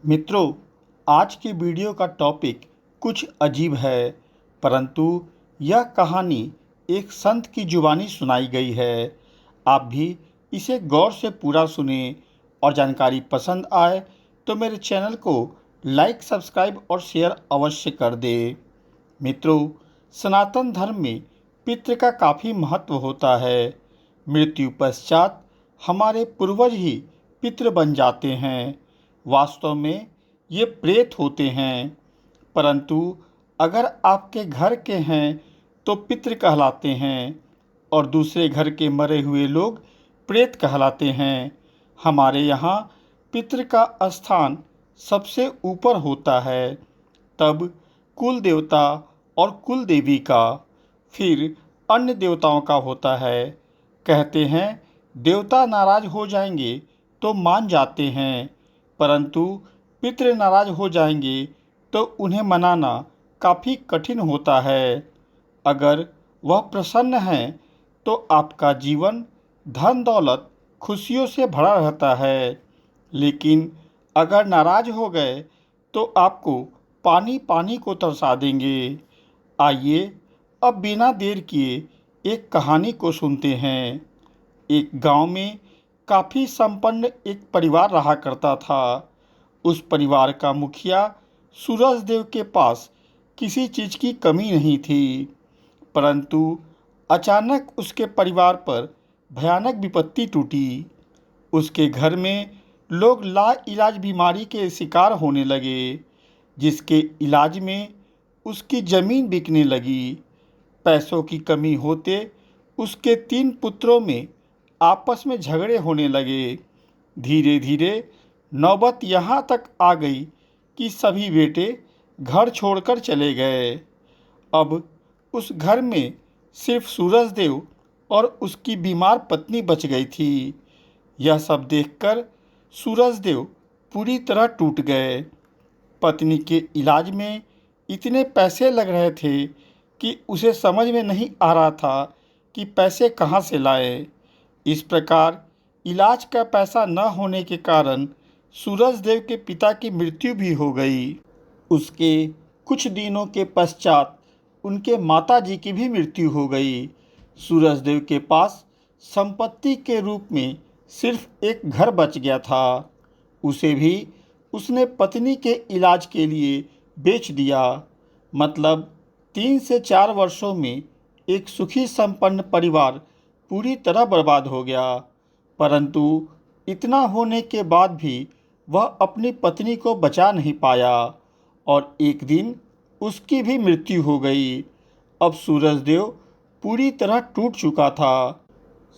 मित्रों, आज की वीडियो का टॉपिक कुछ अजीब है, परंतु यह कहानी एक संत की जुबानी सुनाई गई है। आप भी इसे गौर से पूरा सुनें और जानकारी पसंद आए तो मेरे चैनल को लाइक, सब्सक्राइब और शेयर अवश्य कर दें। मित्रों, सनातन धर्म में पितृ का काफ़ी महत्व होता है। मृत्यु पश्चात हमारे पूर्वज ही पितृ बन जाते हैं। वास्तव में ये प्रेत होते हैं, परंतु अगर आपके घर के हैं तो पितृ कहलाते हैं और दूसरे घर के मरे हुए लोग प्रेत कहलाते हैं। हमारे यहाँ पितृ का स्थान सबसे ऊपर होता है, तब कुल देवता और कुल देवी का, फिर अन्य देवताओं का होता है। कहते हैं देवता नाराज हो जाएंगे तो मान जाते हैं, परंतु पितृ नाराज हो जाएंगे तो उन्हें मनाना काफ़ी कठिन होता है। अगर वह प्रसन्न हैं तो आपका जीवन धन दौलत खुशियों से भरा रहता है, लेकिन अगर नाराज हो गए तो आपको पानी पानी को तरसा देंगे। आइए अब बिना देर किए एक कहानी को सुनते हैं। एक गांव में काफ़ी संपन्न एक परिवार रहा करता था। उस परिवार का मुखिया सूरजदेव के पास किसी चीज़ की कमी नहीं थी, परंतु अचानक उसके परिवार पर भयानक विपत्ति टूटी। उसके घर में लोग लाइलाज बीमारी के शिकार होने लगे, जिसके इलाज में उसकी ज़मीन बिकने लगी। पैसों की कमी होते उसके 3 पुत्रों में आपस में झगड़े होने लगे। धीरे धीरे नौबत यहाँ तक आ गई कि सभी बेटे घर छोड़कर चले गए। अब उस घर में सिर्फ सूरजदेव और उसकी बीमार पत्नी बच गई थी। यह सब देखकर सूरजदेव पूरी तरह टूट गए। पत्नी के इलाज में इतने पैसे लग रहे थे कि उसे समझ में नहीं आ रहा था कि पैसे कहाँ से लाए। इस प्रकार इलाज का पैसा न होने के कारण सूरजदेव के पिता की मृत्यु भी हो गई। उसके कुछ दिनों के पश्चात उनके माताजी की भी मृत्यु हो गई। सूरजदेव के पास संपत्ति के रूप में सिर्फ एक घर बच गया था। उसे भी उसने पत्नी के इलाज के लिए बेच दिया। मतलब 3 से 4 वर्षों में एक सुखी संपन्न परिवार पूरी तरह बर्बाद हो गया। परंतु इतना होने के बाद भी वह अपनी पत्नी को बचा नहीं पाया और एक दिन उसकी भी मृत्यु हो गई। अब सूरजदेव पूरी तरह टूट चुका था।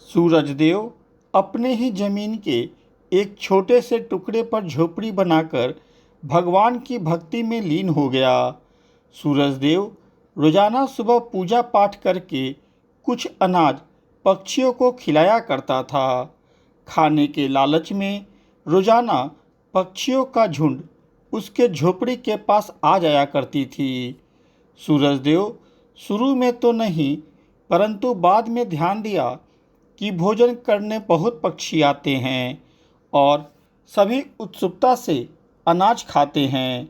सूरजदेव अपने ही जमीन के एक छोटे से टुकड़े पर झोपड़ी बनाकर भगवान की भक्ति में लीन हो गया। सूरजदेव रोजाना सुबह पूजा पाठ करके कुछ अनाज पक्षियों को खिलाया करता था। खाने के लालच में रोजाना पक्षियों का झुंड उसके झोपड़ी के पास आ जाया करती थी। सूरजदेव शुरू में तो नहीं, परंतु बाद में ध्यान दिया कि भोजन करने बहुत पक्षी आते हैं और सभी उत्सुकता से अनाज खाते हैं,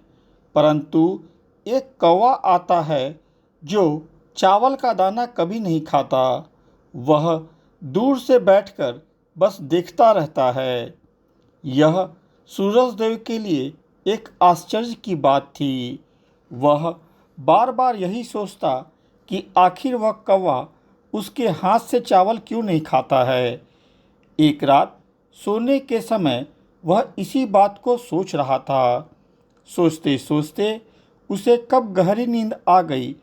परंतु एक कौवा आता है जो चावल का दाना कभी नहीं खाता। वह दूर से बैठकर बस देखता रहता है। यह सूरजदेव के लिए एक आश्चर्य की बात थी। वह बार बार यही सोचता कि आखिर वह कौवा उसके हाथ से चावल क्यों नहीं खाता है। एक रात सोने के समय वह इसी बात को सोच रहा था। सोचते सोचते उसे कब गहरी नींद आ गई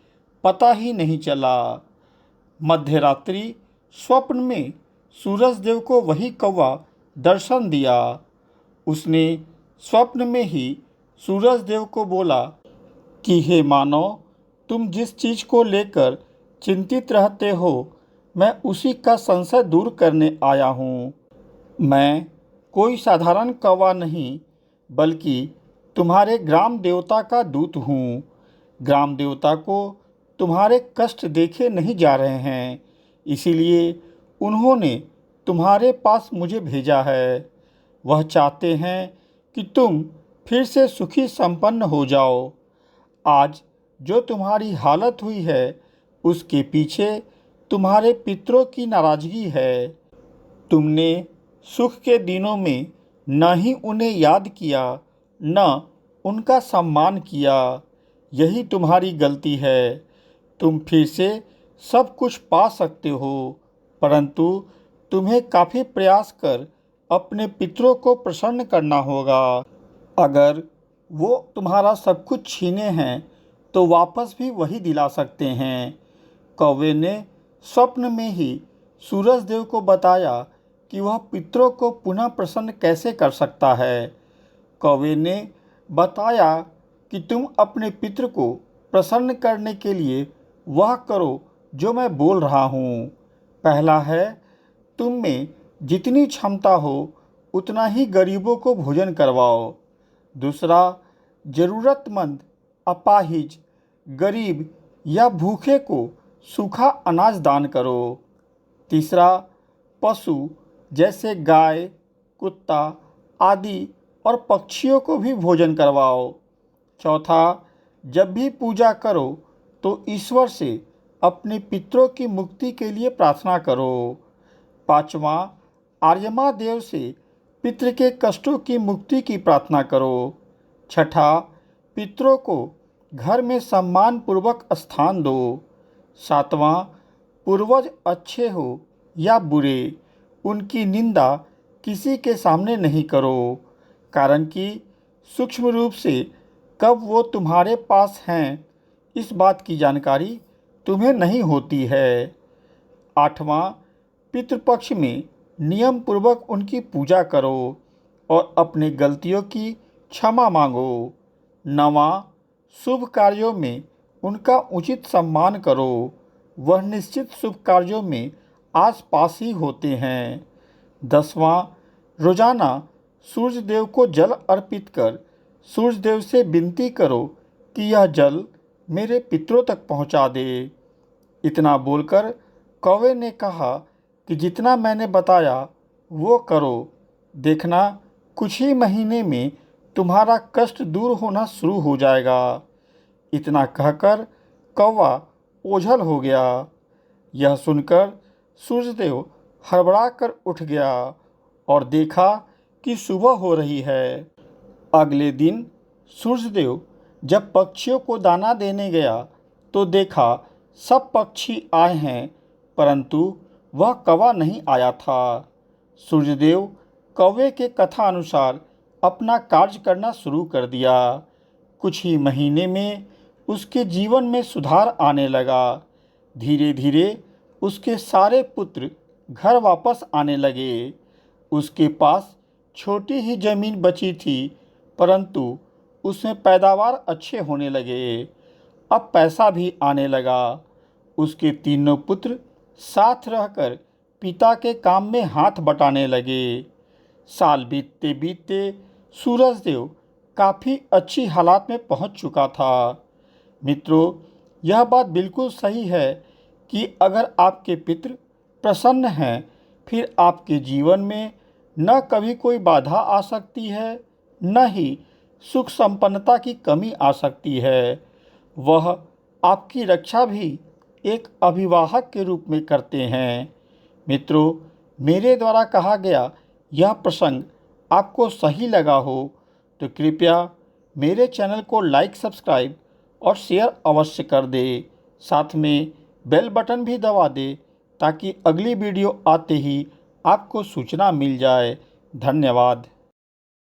पता ही नहीं चला। मध्य रात्रि स्वप्न में सूरजदेव को वही कौवा दर्शन दिया। उसने स्वप्न में ही सूरजदेव को बोला कि हे मानव, तुम जिस चीज़ को लेकर चिंतित रहते हो, मैं उसी का संशय दूर करने आया हूँ। मैं कोई साधारण कौवा नहीं, बल्कि तुम्हारे ग्राम देवता का दूत हूँ। ग्राम देवता को तुम्हारे कष्ट देखे नहीं जा रहे हैं, इसीलिए उन्होंने तुम्हारे पास मुझे भेजा है। वह चाहते हैं कि तुम फिर से सुखी संपन्न हो जाओ। आज जो तुम्हारी हालत हुई है उसके पीछे तुम्हारे पितरों की नाराज़गी है। तुमने सुख के दिनों में न ही उन्हें याद किया न उनका सम्मान किया। यही तुम्हारी गलती है। तुम फिर से सब कुछ पा सकते हो, परंतु तुम्हें काफ़ी प्रयास कर अपने पितरों को प्रसन्न करना होगा। अगर वो तुम्हारा सब कुछ छीने हैं तो वापस भी वही दिला सकते हैं। कौवे ने स्वप्न में ही सूरज देव को बताया कि वह पितरों को पुनः प्रसन्न कैसे कर सकता है। कौवे ने बताया कि तुम अपने पितृ को प्रसन्न करने के लिए वह करो जो मैं बोल रहा हूँ। पहला है, तुम में जितनी क्षमता हो उतना ही गरीबों को भोजन करवाओ। दूसरा, ज़रूरतमंद, अपाहिज, गरीब या भूखे को सूखा अनाज दान करो। तीसरा, पशु जैसे गाय, कुत्ता आदि और पक्षियों को भी भोजन करवाओ। चौथा, जब भी पूजा करो तो ईश्वर से अपने पितरों की मुक्ति के लिए प्रार्थना करो। पांचवा, आर्यमा देव से पितृ के कष्टों की मुक्ति की प्रार्थना करो। छठा, पितरों को घर में सम्मान पूर्वक स्थान दो। सातवां, पूर्वज अच्छे हो या बुरे उनकी निंदा किसी के सामने नहीं करो, कारण कि सूक्ष्म रूप से कब वो तुम्हारे पास हैं इस बात की जानकारी तुम्हें नहीं होती है। आठवां, पितृपक्ष में नियम पूर्वक उनकी पूजा करो और अपने गलतियों की क्षमा मांगो। नवां, शुभ कार्यों में उनका उचित सम्मान करो। वह निश्चित शुभ कार्यों में आसपास ही होते हैं। 10वां, रोजाना सूर्य देव को जल अर्पित कर सूर्य देव से विनती करो कि यह जल मेरे पितरों तक पहुंचा दे। इतना बोलकर कौवे ने कहा कि जितना मैंने बताया वो करो, देखना कुछ ही महीने में तुम्हारा कष्ट दूर होना शुरू हो जाएगा। इतना कहकर कौवा ओझल हो गया। यह सुनकर सूर्यदेव हड़बड़ा कर उठ गया और देखा कि सुबह हो रही है। अगले दिन सूर्यदेव जब पक्षियों को दाना देने गया तो देखा सब पक्षी आए हैं, परंतु वह कौवा नहीं आया था। सूर्यदेव कौवे के कथा अनुसार अपना कार्य करना शुरू कर दिया। कुछ ही महीने में उसके जीवन में सुधार आने लगा। धीरे धीरे उसके सारे पुत्र घर वापस आने लगे। उसके पास छोटी ही जमीन बची थी, परंतु उसमें पैदावार अच्छे होने लगे। अब पैसा भी आने लगा। उसके तीनों पुत्र साथ रहकर पिता के काम में हाथ बटाने लगे। साल बीतते बीतते सूरजदेव काफ़ी अच्छी हालात में पहुंच चुका था। मित्रों, यह बात बिल्कुल सही है कि अगर आपके पितृ प्रसन्न हैं, फिर आपके जीवन में न कभी कोई बाधा आ सकती है, न ही सुख संपन्नता की कमी आ सकती है। वह आपकी रक्षा भी एक अभिवाहक के रूप में करते हैं। मित्रों, मेरे द्वारा कहा गया यह प्रसंग आपको सही लगा हो तो कृपया मेरे चैनल को लाइक, सब्सक्राइब और शेयर अवश्य कर दे। साथ में बेल बटन भी दबा दे ताकि अगली वीडियो आते ही आपको सूचना मिल जाए। धन्यवाद।